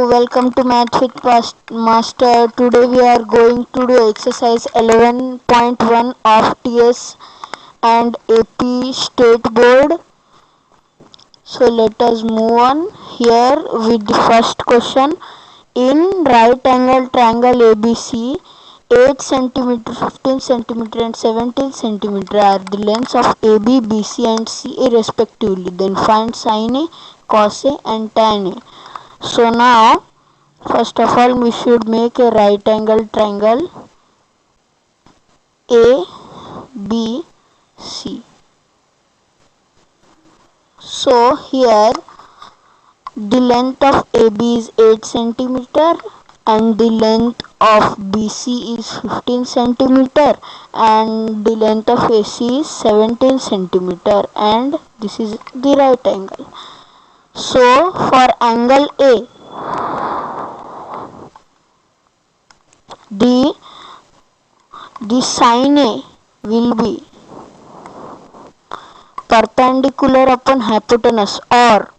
welcome to Math with Master. Today we are going to do exercise 11.1 of TS and AP State Board. So let us move on here with the first question. In right angle triangle ABC, 8 cm, 15 cm and 17 cm are the lengths of AB, BC and CA respectively. Then find sin A, cos A and tan A. So now first of all we should make a right angle triangle ABC. So here the length of AB is 8 cm and the length of BC is 15 cm and the length of AC is 17 cm and this is the right angle. So for angle A, the sin A will be perpendicular upon hypotenuse or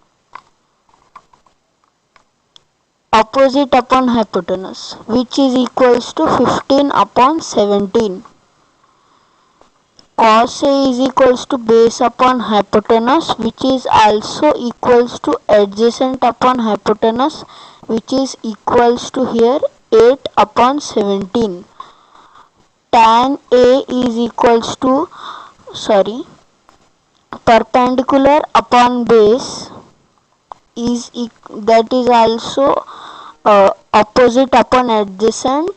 opposite upon hypotenuse, which is equals to 15 upon 17. Cos A is equals to base upon hypotenuse, which is also equals to adjacent upon hypotenuse, which is equals to here 8 upon 17. Tan A is equals to perpendicular upon base is that is also opposite upon adjacent,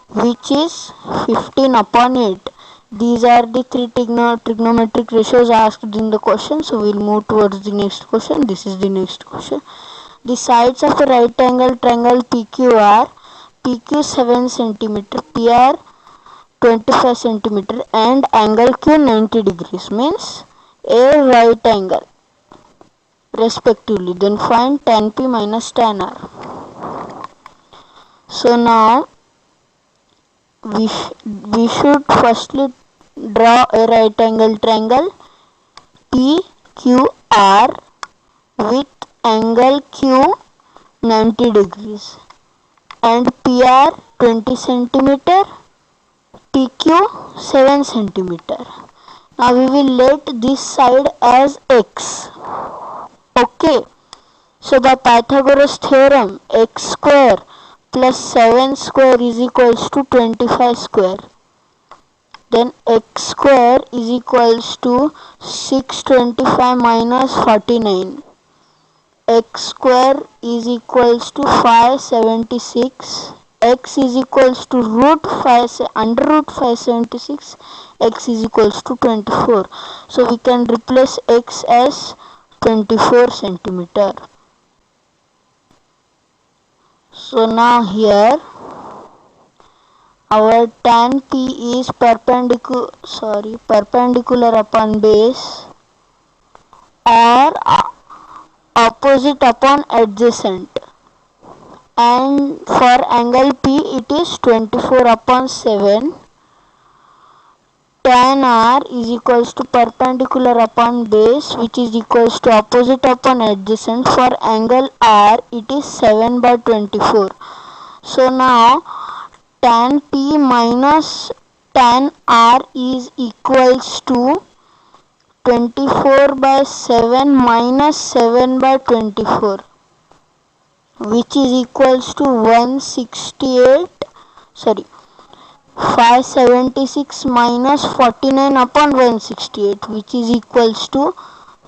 which is 15 upon 8. These are the three trigonometric ratios asked in the question. So we'll move towards the next question. This is the next question. The sides of a right angle triangle PQ are PQ 7 cm, PR 25 cm and angle Q 90 degrees, means a right angle respectively. Then find tan P minus tan R. So now we should firstly draw a right angle triangle PQR with angle Q 90 degrees and PR 20 cm, PQ 7 cm. Now we will let this side as x. Okay. So by Pythagoras theorem, x square plus 7 square is equals to 25 square. Then x square is equals to 625 minus 49. X square is equals to 576. X is equals to under root 576. X is equals to 24. So we can replace x as 24 centimeter. So now here our tan P is perpendicular upon base or opposite upon adjacent, and for angle P it is 24 upon 7. Tan R is equals to perpendicular upon base, which is equals to opposite upon adjacent. For angle R it is 7 by 24. So now tan P minus tan R is equals to 24 by 7 minus 7 by 24, which is equals to 576 minus 49 upon 168, which is equals to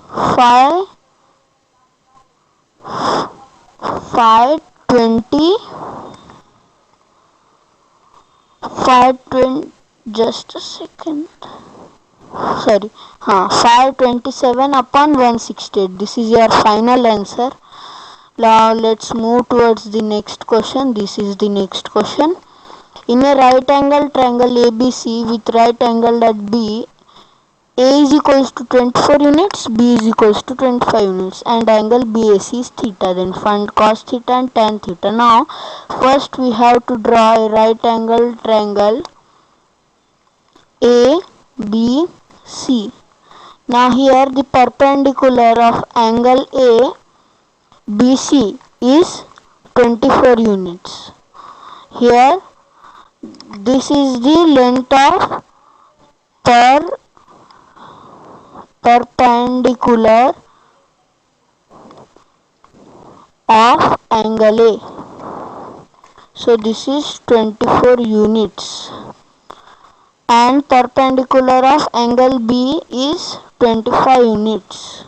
520 527 upon 168. This is your final answer. Now let's move towards the next question. This is the next question. In a right angle triangle ABC with right angle at B, A is equals to 24 units, B is equals to 25 units and angle BAC is theta. Then find cos theta and tan theta. Now first we have to draw a right angle triangle ABC. Now here the perpendicular of angle A BC is 24 units. Here this is the length of perpendicular of angle A. So this is 24 units, and perpendicular of angle B is 25 units.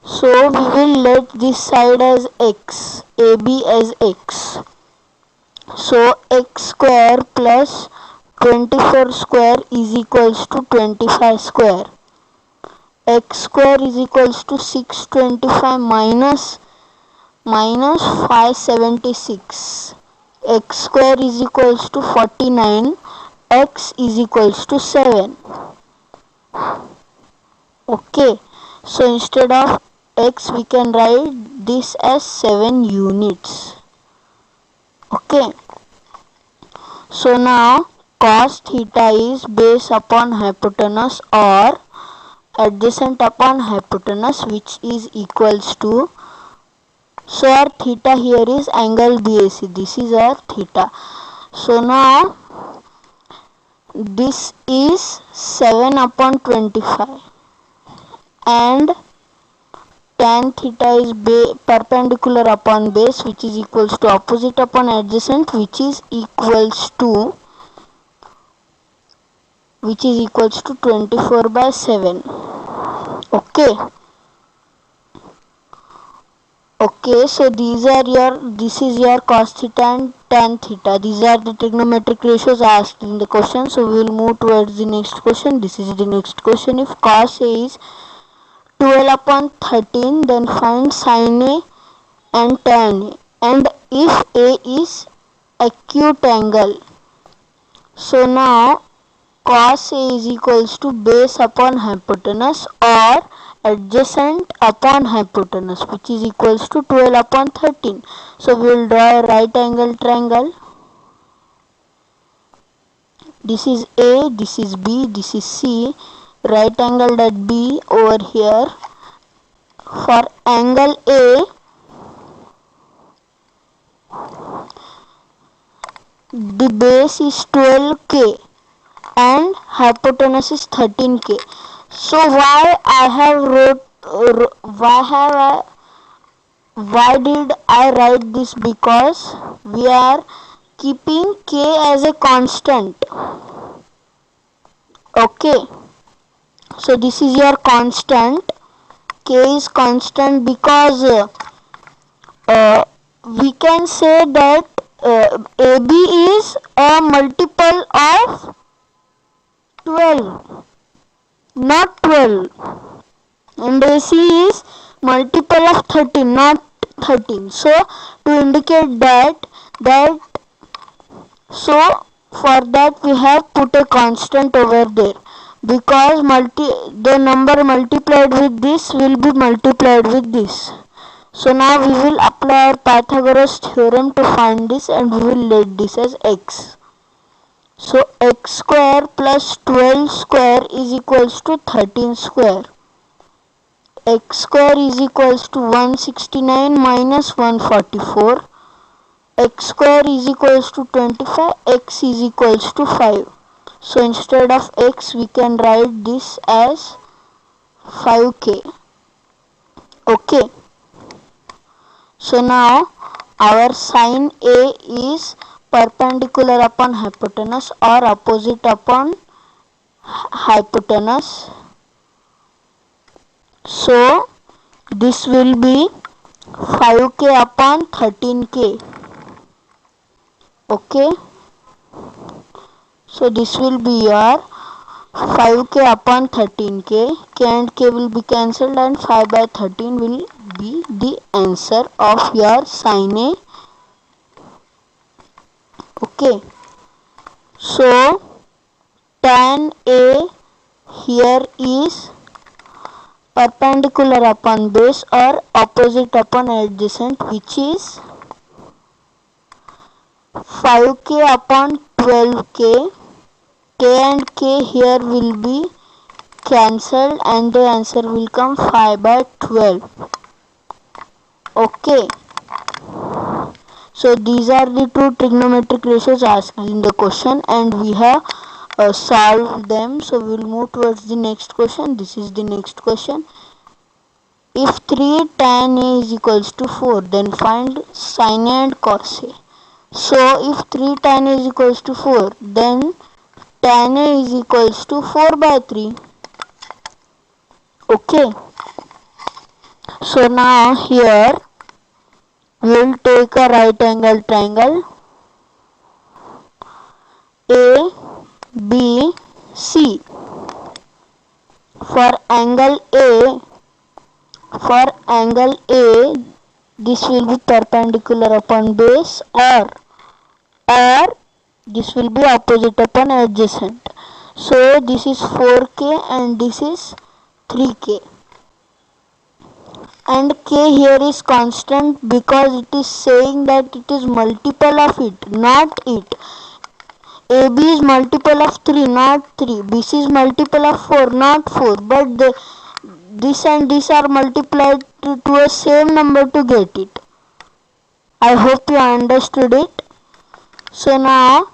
So we will let this side as x, AB as x. So x square plus 24 square is equals to 25 square. X square is equals to 625 minus 576. X square is equals to 49. X is equals to 7. Okay, so instead of x we can write this as 7 units. Okay, so now cos theta is base upon hypotenuse or adjacent upon hypotenuse, which is equals to, so our theta here is angle BAC. This is our theta. So now this is 7 upon 25, and tan theta is perpendicular upon base, which is equals to opposite upon adjacent, which is equals to 24 by 7. Okay, so this is your cos theta and tan theta. These are the trigonometric ratios asked in the question. So we will move towards the next question. This is the next question. If cos A is 12 upon 13, then find sin A and tan A. And if A is acute angle, so now cos A is equals to base upon hypotenuse or adjacent upon hypotenuse, which is equals to 12 upon 13. So we will draw a right angle triangle. This is A, this is B, this is C. Right angled at B over here. For angle A, the base is 12K and hypotenuse is 13K. So why did I write this? Because we are keeping K as a constant. Okay, so this is your constant. K is constant because we can say that AB is a multiple of 12, not 12, and AC is multiple of 13, not 13. So to indicate that so for that we have put a constant over there, because the number multiplied with this will be multiplied with this. So now we will apply our Pythagoras theorem to find this, and we will let this as x. So x square plus 12 square is equals to 13 square. X square is equals to 169 minus 144. X square is equals to 25. X is equals to 5. So instead of x we can write this as 5k. Okay, so now our sin A is perpendicular upon hypotenuse or opposite upon hypotenuse. So this will be 5k upon 13k. Okay, so this will be your 5k upon 13k. K and k will be cancelled, and 5 by 13 will be the answer of your sin A. Okay, so tan A here is perpendicular upon base or opposite upon adjacent, which is 5k upon 12k. K and k here will be cancelled, and the answer will come 5 by 12. Okay, So these are the two trigonometric ratios asked in the question, and we have solved them. So we will move towards the next question. This is the next question. If 3 tan A is equals to 4, then find sin A and cos A. So if 3 tan A is equals to 4, then tan A is equals to 4 by 3. Okay. So now here we will take a right angle triangle A, B, C. For angle A, this will be perpendicular upon base, or this will be opposite upon adjacent. So this is 4k and this is 3k. And k here is constant because it is saying that it is multiple of it, not it. AB is multiple of 3, not 3. BC is multiple of 4, not 4. But this and this are multiplied to a same number to get it. I hope you understood it. So now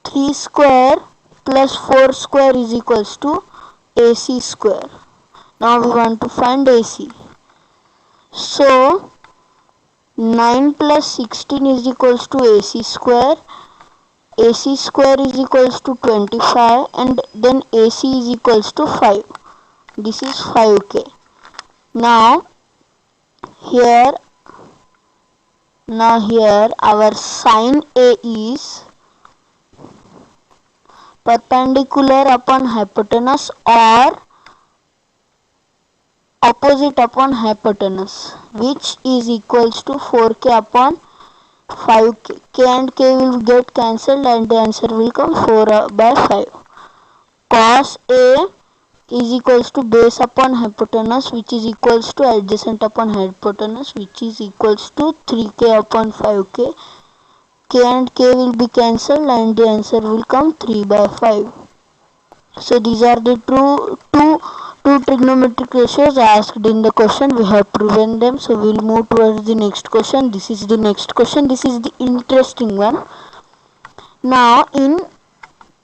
3 square plus 4 square is equals to AC square. Now we want to find AC. So 9 plus 16 is equals to AC square. AC square is equals to 25, and then AC is equals to 5. This is 5k. Now here our sin A is perpendicular upon hypotenuse or opposite upon hypotenuse, which is equals to 4k upon 5k. K and k will get cancelled and the answer will come 4 by 5. Cos A is equals to base upon hypotenuse, which is equals to adjacent upon hypotenuse, which is equals to 3k upon 5k. K and k will be cancelled and the answer will come 3 by 5. So these are the two trigonometric ratios asked in the question. We have proven them. So we will move towards the next question. This is the next question. This is the interesting one. Now in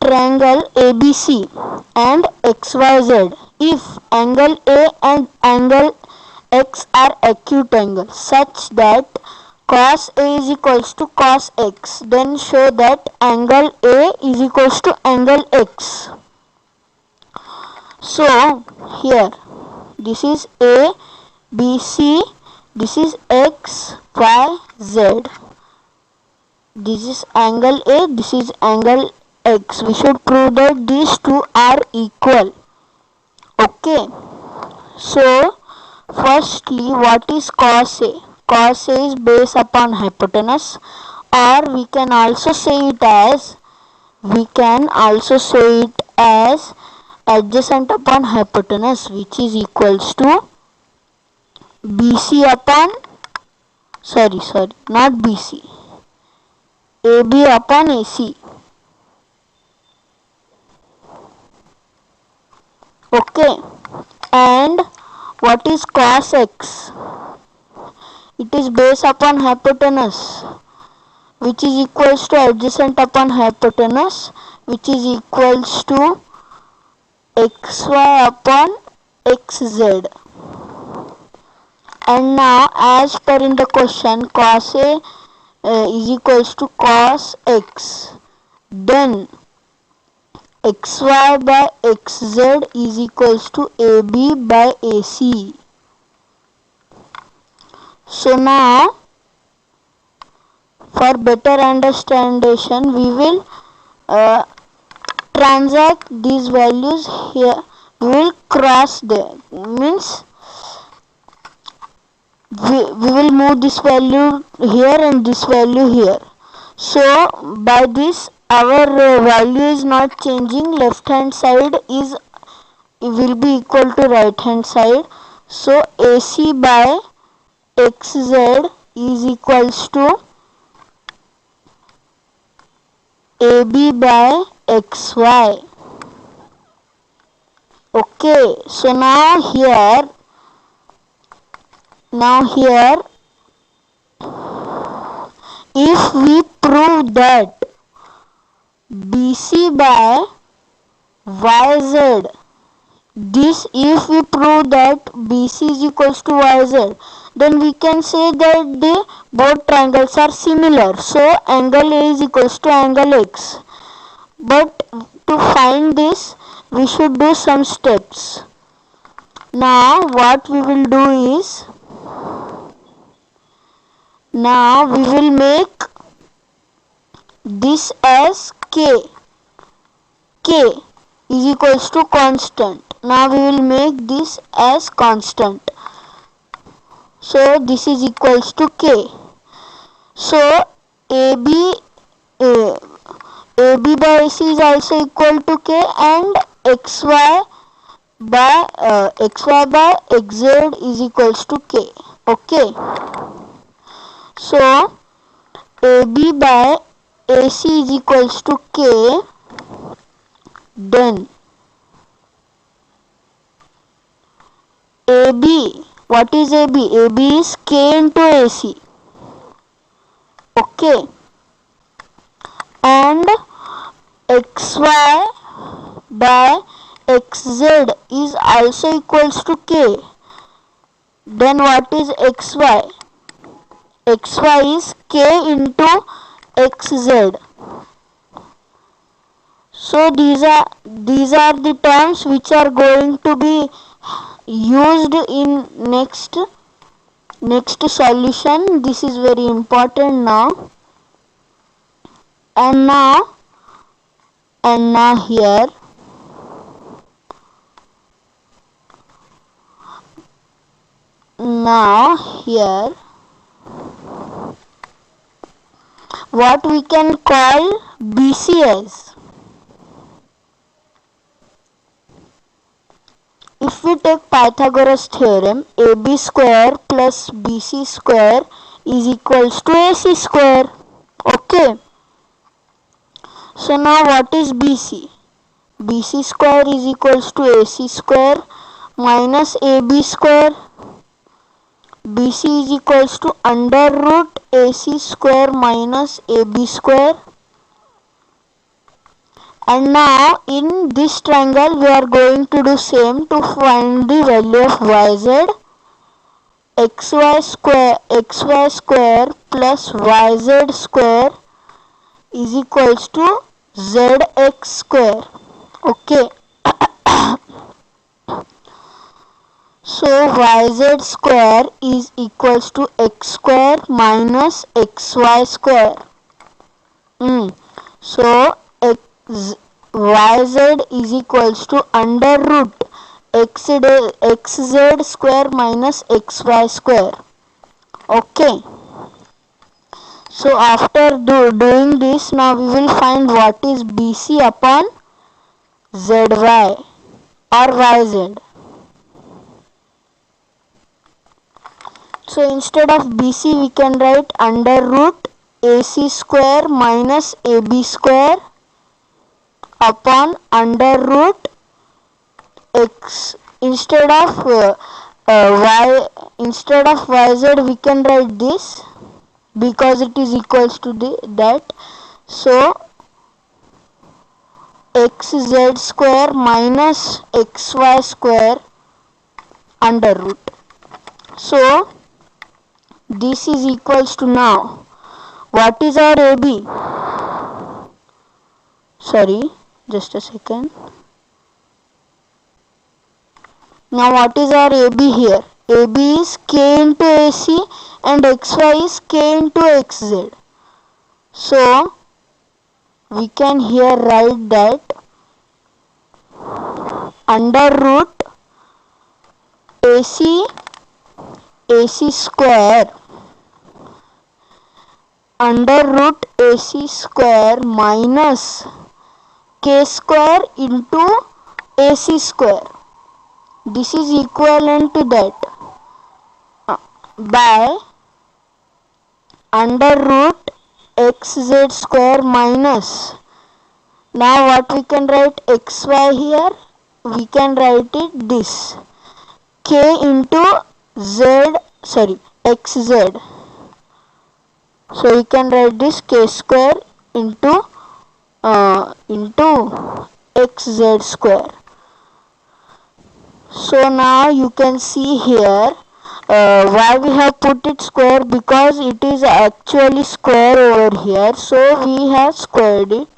triangle ABC and XYZ, if angle A and angle X are acute angles such that cos A is equals to cos X, then show that angle A is equals to angle X. So here this is A, B, C, this is X, Y, Z. This is angle A, this is angle X. We should prove that these two are equal. Okay. So firstly, what is cos A? Cos A is base upon hypotenuse, or we can also say it as adjacent upon hypotenuse, which is equals to BC upon not BC, AB upon AC. Okay. And what is cos X? It is base upon hypotenuse, which is equals to adjacent upon hypotenuse, which is equals to xy upon xz. And now as per in the question, cos A is equals to cos X, then xy by xz is equals to AB by AC. So now for better understanding, we will transact these values here. We will cross them, means we will move this value here and this value here. So by this our value is not changing. Left hand side will be equal to right hand side. So AC by xz is equals to AB by xy. Okay, so now here if we prove that BC by YZ, if we prove that BC is equals to YZ, then we can say that the both triangles are similar. So angle A is equals to angle X. But to find this, we should do some steps. Now what we will do is, now we will make this as K. K is equals to constant. Now we will make this as constant. So this is equals to K. So AB by AC is also equal to K, and XY by XZ is equals to K. Okay. So AB by AC is equals to K. Then AB, what is AB? AB is K into AC. Okay. And XY by XZ is also equals to K. Then what is XY? XY is K into XZ. So these are the terms which are going to be used in next solution. This is very important now. And now here what we can call BC as. If we take Pythagoras theorem, AB square plus BC square is equals to AC square. Okay. So now what is BC? BC square is equals to AC square minus AB square. BC is equals to under root AC square minus AB square. And now in this triangle we are going to do same to find the value of YZ. XY square plus YZ square is equals to ZX square. Okay. So YZ square is equals to X square minus XY square. So YZ is equals to under root XZ square minus XY square. Okay. So after doing this, now we will find what is BC upon ZY or YZ. So instead of BC we can write under root AC square minus AB square upon under root X. Instead of YZ we can write this because it is equals to that. So XZ square minus XY square under root. So this is equals to, now what is our AB? Sorry, just a second. Now what is our AB here? AB is K into AC and XY is K into XZ. So we can here write that under root AC square under root AC square minus K square into AC square. This is equivalent to that by under root XZ square minus, now what we can write XY here? We can write it this, K into XZ So we can write this k square into xz square. So now you can see here why we have put it square, because it is actually square over here, so we have squared it.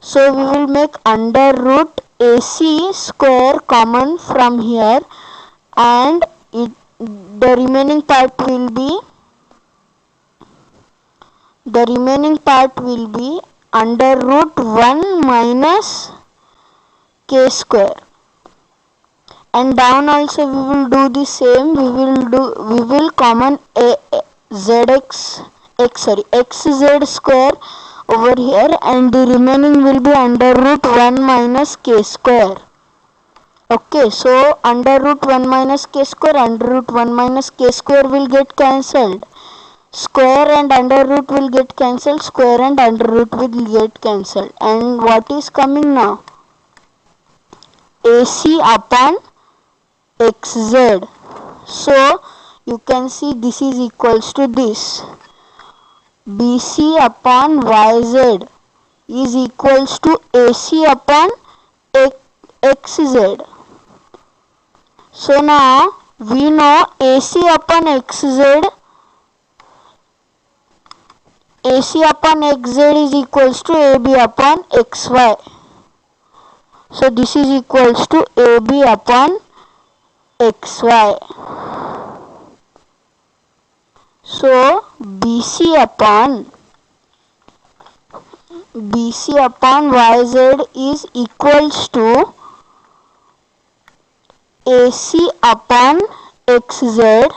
So we will make under root AC square common from here, and the remaining part will be under root 1 minus k square. And down also we will do the same. We will common xz square over here, and the remaining will be under root 1 minus k square. Okay, so under root 1 minus k square, under root 1 minus k square will get cancelled. Square and under root will get cancelled, square and under root will get cancelled. And what is coming now? AC upon xz. So you can see this is equals to this. BC upon YZ is equals to AC upon xz. So now we know AC upon xz is equals to AB upon xy. So this is equals to AB upon xy. So BC upon YZ is equals to AC upon xz,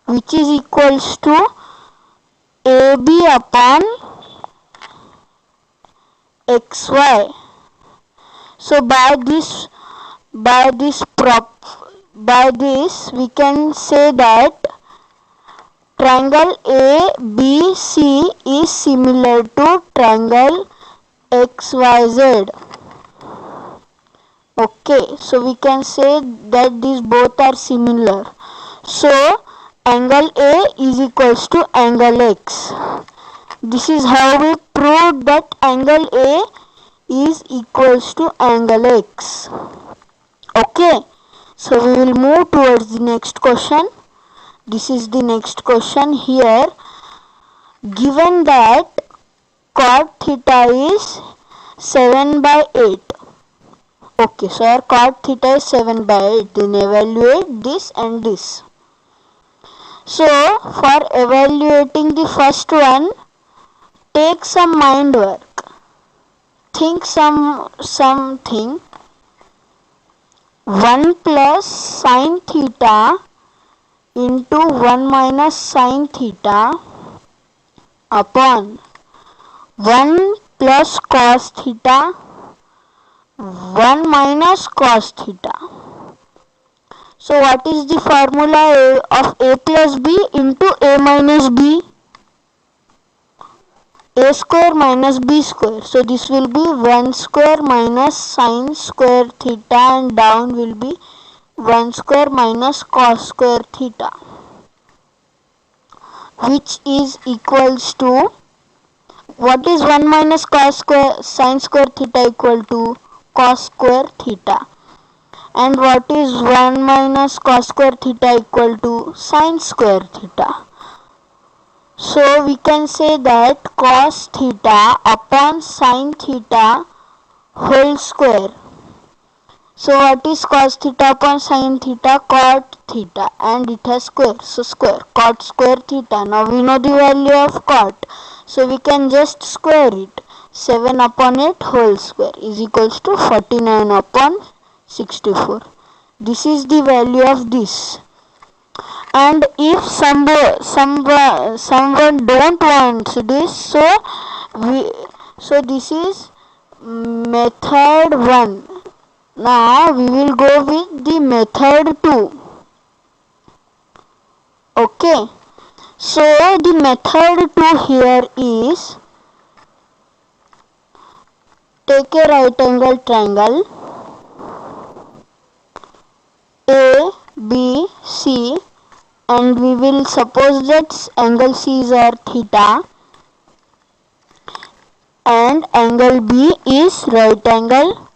which is equals to AB upon xy. So by this we can say that triangle ABC is similar to triangle XYZ. Okay, so we can say that these both are similar. So angle A is equals to angle X. This is how we proved that angle A is equals to angle X. Okay, so we will move towards the next question. This is the next question here. Given that cot theta is 7/8. Okay, so our cot theta is 7/8. Then evaluate this and this. So for evaluating the first one, take some mind work. Think something. 1 plus sin theta into 1 minus sin theta upon 1 plus cos theta 1 minus cos theta. So what is the formula of a plus b into a minus b? A square minus b square. So this will be 1 square minus sin square theta, and down will be 1 square minus cos square theta, which is equals to, what is 1 minus cos square sin square theta equal to? Cos square theta. And what is 1 minus cos square theta equal to? Sin square theta. So we can say that cos theta upon sin theta whole square. So what is cos theta upon sin theta? Cot theta, and it has square, so square, cot square theta. Now we know the value of cot, so we can just square it. 7 upon 8 whole square is equals to 49 upon 64. This is the value of this. And if someone don't want this, so this is method 1. Now we will go with the method 2. Okay, so the method 2 here is, take a right angle triangle A, B, C, and we will suppose that angle C is our theta and angle B is right angle.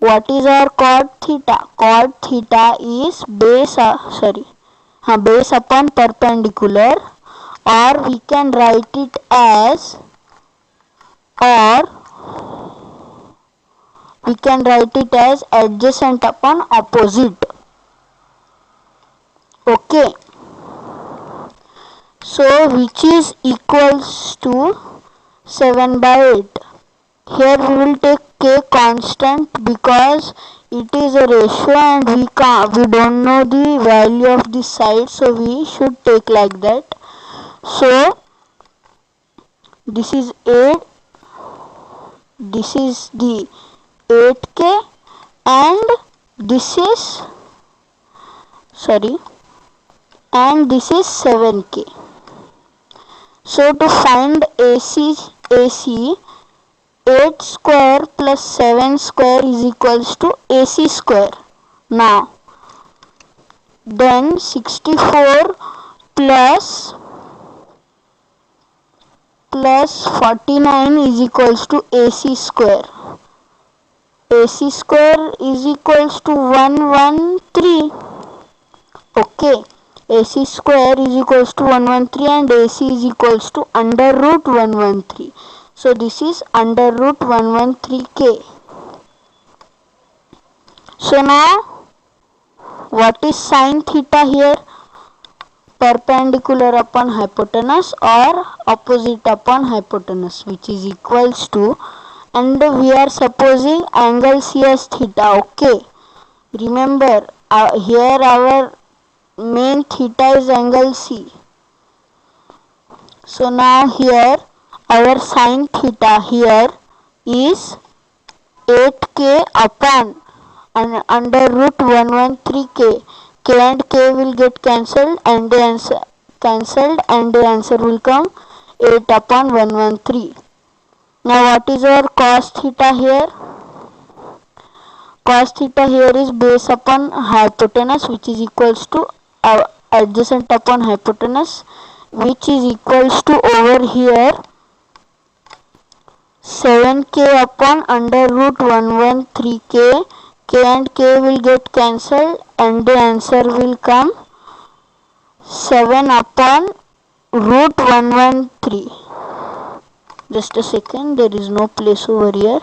What is our cot theta? Cot theta is base upon perpendicular, or we can write it as adjacent upon opposite. Okay, so which is equals to 7 by 8. Here we will take k constant because it is a ratio and we don't know the value of the side, so we should take like that. So this is 8, this is the 8k and this is 7k. So to find AC 8 square plus 7 square is equals to AC square. Now then 64 plus 49 is equals to AC square. AC square is equals to 113. Okay, AC square is equals to 113 and AC is equals to under root 113. So this is under root 113k. So now what is sine theta here? Perpendicular upon hypotenuse or opposite upon hypotenuse, which is equals to, and we are supposing angle C as theta. Okay, remember here our main theta is angle C. So now here our sine theta here is 8k upon under root 113k. K and k will get cancelled and the answer will come 8 upon 113. Now what is our cos theta here? Cos theta here is base upon hypotenuse, which is equals to adjacent upon hypotenuse, which is equals to over here 7k upon under root 113k. K and k will get cancelled and the answer will come 7 upon root 113. Just a second, there is no place over here.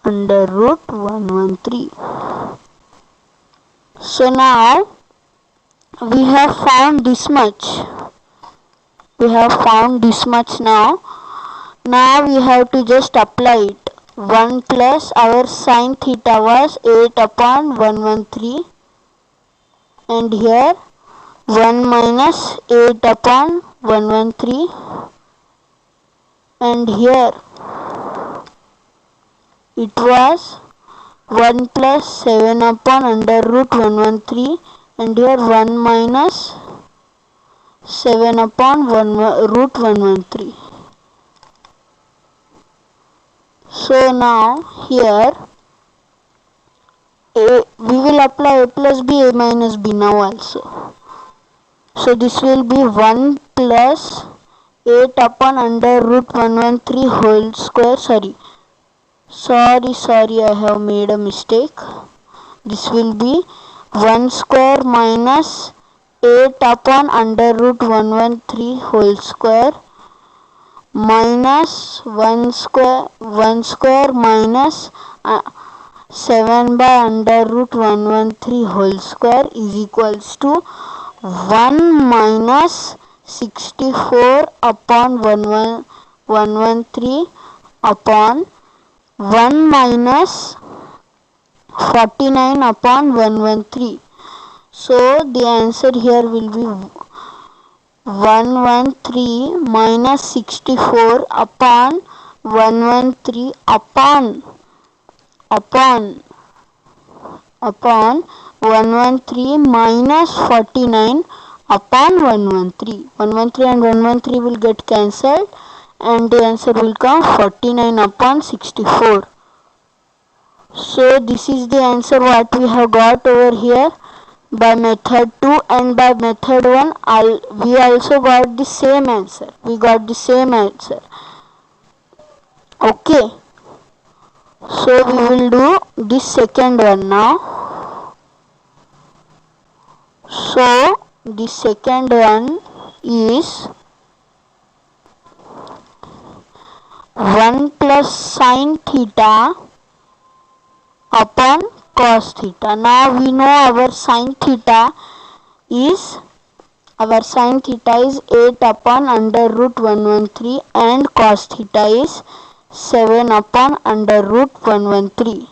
Under root 113. So now we have found this much. Now we have to just apply it. 1 plus our sine theta was 8 upon 113 and here 1 minus 8 upon 113 and here it was 1 plus 7 upon under root 113 and here 1 minus 7 upon root 113. So now here we will apply a plus b, a minus b now also. So this will be 1 plus 8 upon under root 113 whole square. Sorry, I have made a mistake. This will be 1 square minus 8 upon under root 113 whole square minus 1 square minus 7 by under root 113 whole square is equals to 1 minus 64 upon 113 upon 1 minus 49 upon 113. So the answer here will be 113 minus 64 upon 113 upon 113 minus 49 upon 113. 113 and 113 will get cancelled and the answer will come 49 upon 64. So this is the answer what we have got over here by method 2, and by method 1 we also got the same answer. We got the same answer. Okay. So we will do this second one now. So the second one is 1 plus sine theta upon cos theta. Now we know our sine theta is 8 upon under root 113 and cos theta is 7 upon under root 113.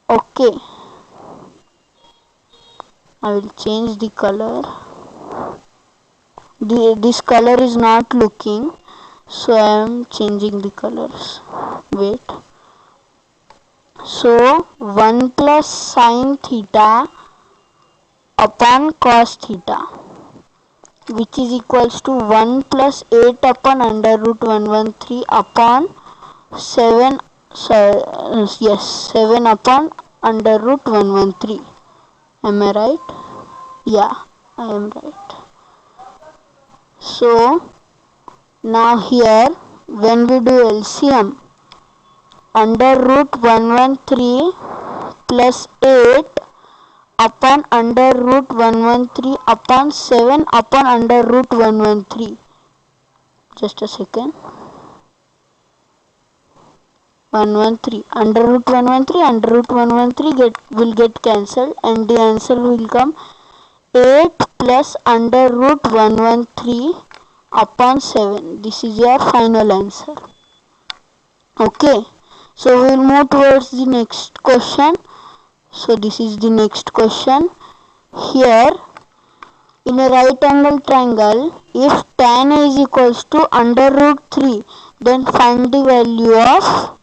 Okay. I will change the color. This color is not looking, so I am changing the colors. Wait. So 1 plus sine theta upon cos theta, which is equals to 1 plus 8 upon under root 113 upon 7 upon under root 113. Am I right? Yeah, I am right. So now here when we do LCM, under root 113 plus 8 upon under root 113 upon 7 upon under root 113. Just a second. 113 under root 113 will get cancelled, and the answer will come 8 plus under root 113 upon 7. This is your final answer. Okay. So we will move towards the next question. So this is the next question. Here in a right angle triangle, if tan A is equals to under root 3, then find the value of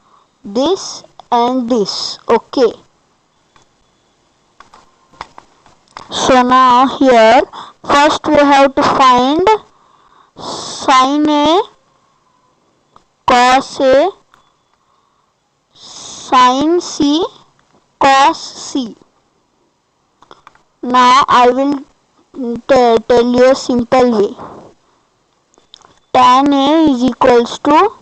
this and this. Okay. So now here first we have to find sin A, cos A, sin C, cos C. Now I will tell you a simple way. Tan A is equals to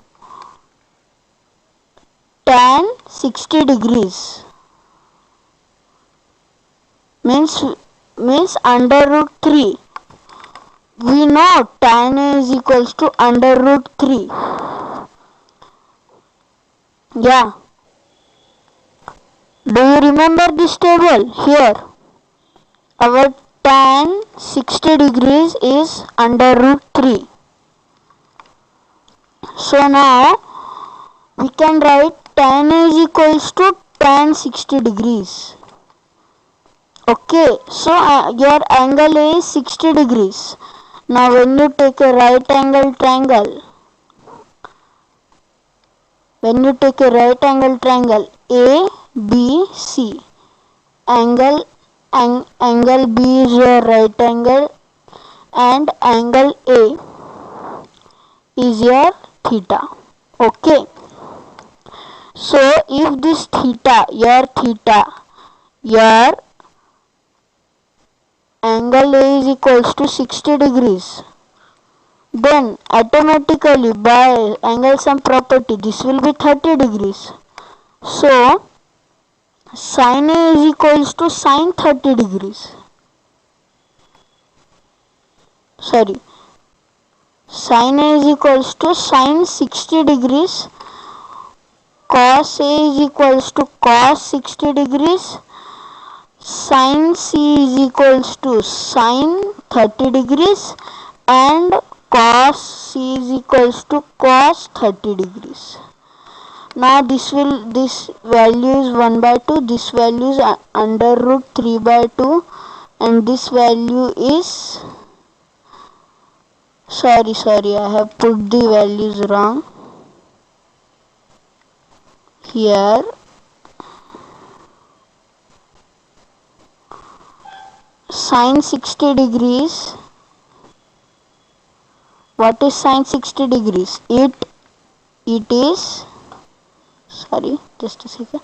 tan 60 degrees. Means under root 3. We know tan A is equals to under root 3. Yeah. Do you remember this table? Here our tan 60 degrees is under root 3. So now we can write tan A is equals to tan 60 degrees. Okay, so your angle A is 60 degrees. Now when you take a right angle triangle, A, B, C, angle B is your right angle and angle A is your theta. Okay. So if this theta, your angle A is equals to 60 degrees, then automatically by angle sum property this will be 30 degrees. So sin A is equals to sin 30 degrees. Sin A is equals to sin 60 degrees. Cos A is equals to cos 60 degrees. Sin C is equals to sin 30 degrees and cos C is equals to cos 30 degrees. Now this value is 1 by 2, this value is under root 3 by 2, and this value is sorry, I have put the values wrong. Here sin 60 degrees. What is sin 60 degrees? It is sorry, just a second,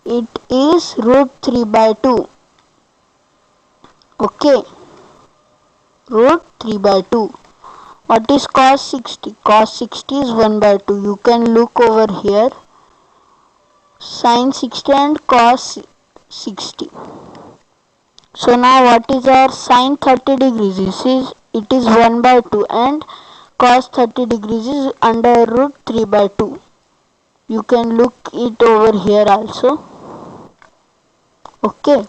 it is root 3 by 2. Okay, root 3 by 2. What is cos 60? Cos 60 is 1 by 2. You can look over here. Sin 60 and cos 60. So now what is our sin 30 degrees? It is 1 by 2 and cos 30 degrees is under root 3 by 2. You can look it over here also. Okay.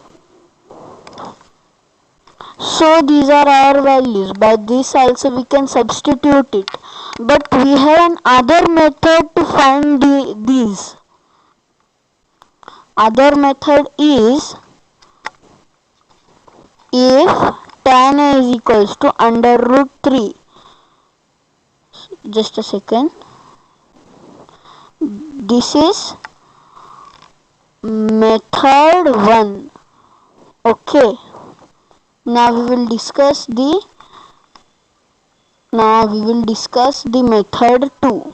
So these are our values. By this also we can substitute it. But we have another method to find these. Other method is if tan A is equals to under root 3. Just a second. This is method 1. Okay. Now we will discuss the method 2.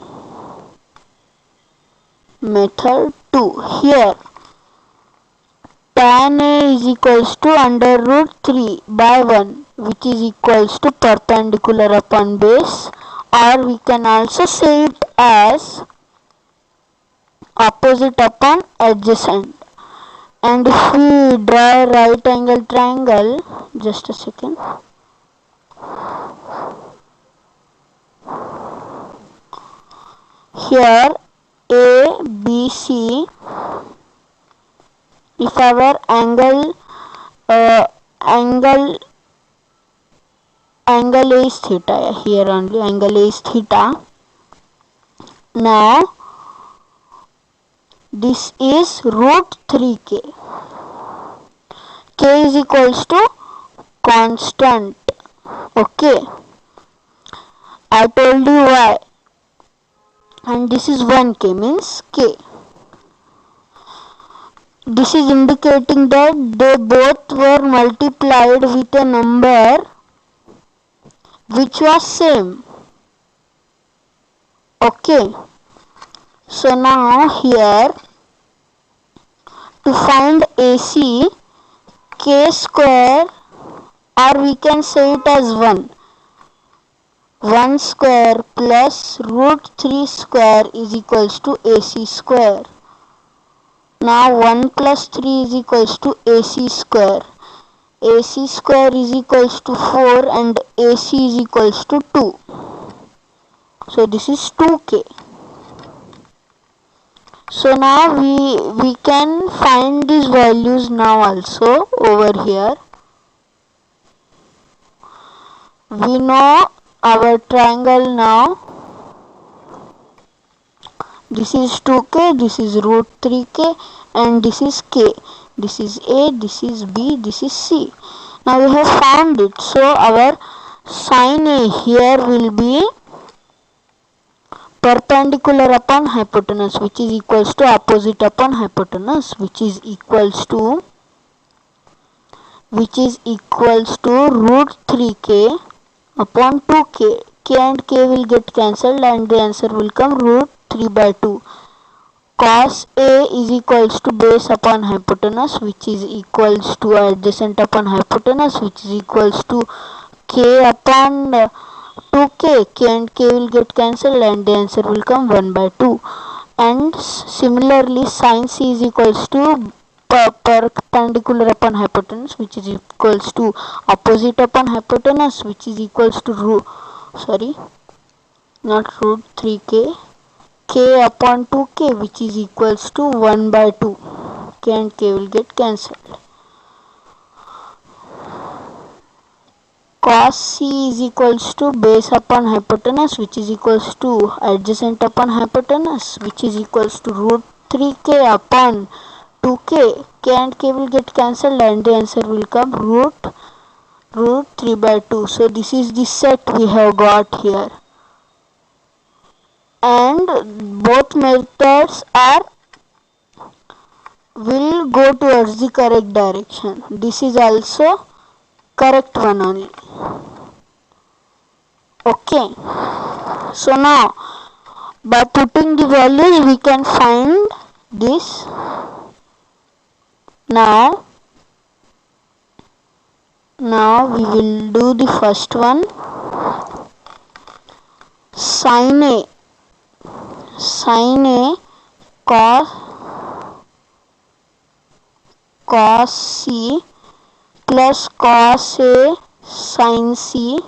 Method 2. Here tan A is equals to under root 3 by 1, which is equals to perpendicular upon base, or we can also say it as opposite upon adjacent. And if we draw a right angle triangle, just a second. Here A, B, C, if our angle A is theta, here only angle A is theta. Now this is root 3k. K is equals to constant. Okay. I told you why. And this is 1k means k. This is indicating that they both were multiplied with a number which was same. Okay. So now here to find AC, k square, or we can say it as 1. 1 square plus root 3 square is equals to AC square. Now 1 plus 3 is equals to AC square. AC square is equals to 4 and AC is equals to 2. So this is 2k. So now we can find these values now also over here. We know our triangle now. This is 2k, this is root 3k, and this is k. This is A, this is B, this is C. Now we have found it. So our sin A here will be perpendicular upon hypotenuse, which is equals to opposite upon hypotenuse, which is equals to root 3k upon 2k. K and k will get cancelled and the answer will come root 3 by 2. Cos A is equals to base upon hypotenuse, which is equals to adjacent upon hypotenuse, which is equals to k upon 2k. K and k will get cancelled and the answer will come 1 by 2. And similarly sin C is equals to perpendicular upon hypotenuse, which is equals to opposite upon hypotenuse, which is equals to root 3k, k upon 2k, which is equals to 1 by 2. K and k will get cancelled. Cos C is equals to base upon hypotenuse, which is equals to adjacent upon hypotenuse, which is equals to root 3k upon 2k. K and k will get cancelled and the answer will come root 3 by 2. So this is the set we have got here. And both methods will go towards the correct direction. This is also correct one only. Okay. So now By putting the values we can find this. Now we will do the first one. Sin A cos C plus cos A sin C.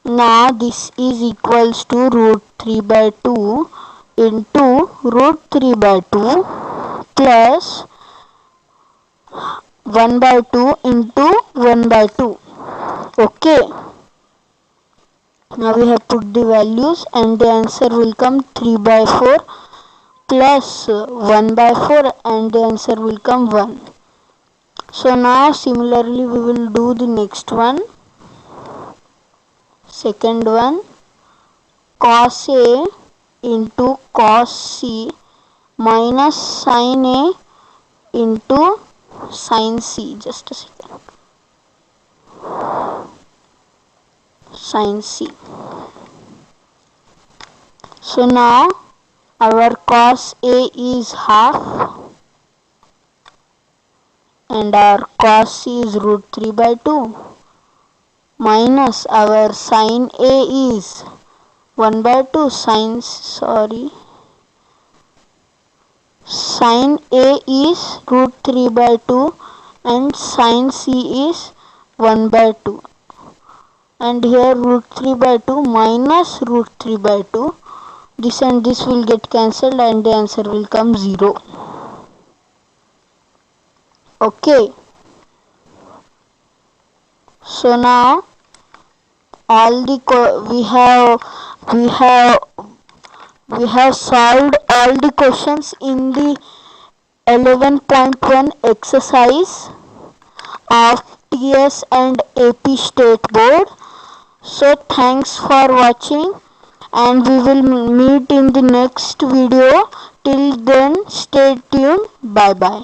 Now this is equals to root 3 by 2 into root 3 by 2 plus 1 by 2 into 1 by 2. Okay. Now we have put the values and the answer will come 3 by 4 plus 1 by 4 and the answer will come 1. So now similarly we will do the next one. Second one, cos A into cos C minus sin A into sin C. Just a second. Sin C. So now our cos A is half and our cos C is root 3 by 2 minus our sin A is 1 by 2 sin A is root 3 by 2 and sin C is 1 by 2, and here root 3 by 2 minus root 3 by 2, this and this will get cancelled and the answer will come 0. Okay. So now all the we have solved all the questions in the 11.1 exercise of TS and AP State Board. So thanks for watching and we will meet in the next video. Till then, stay tuned. Bye bye.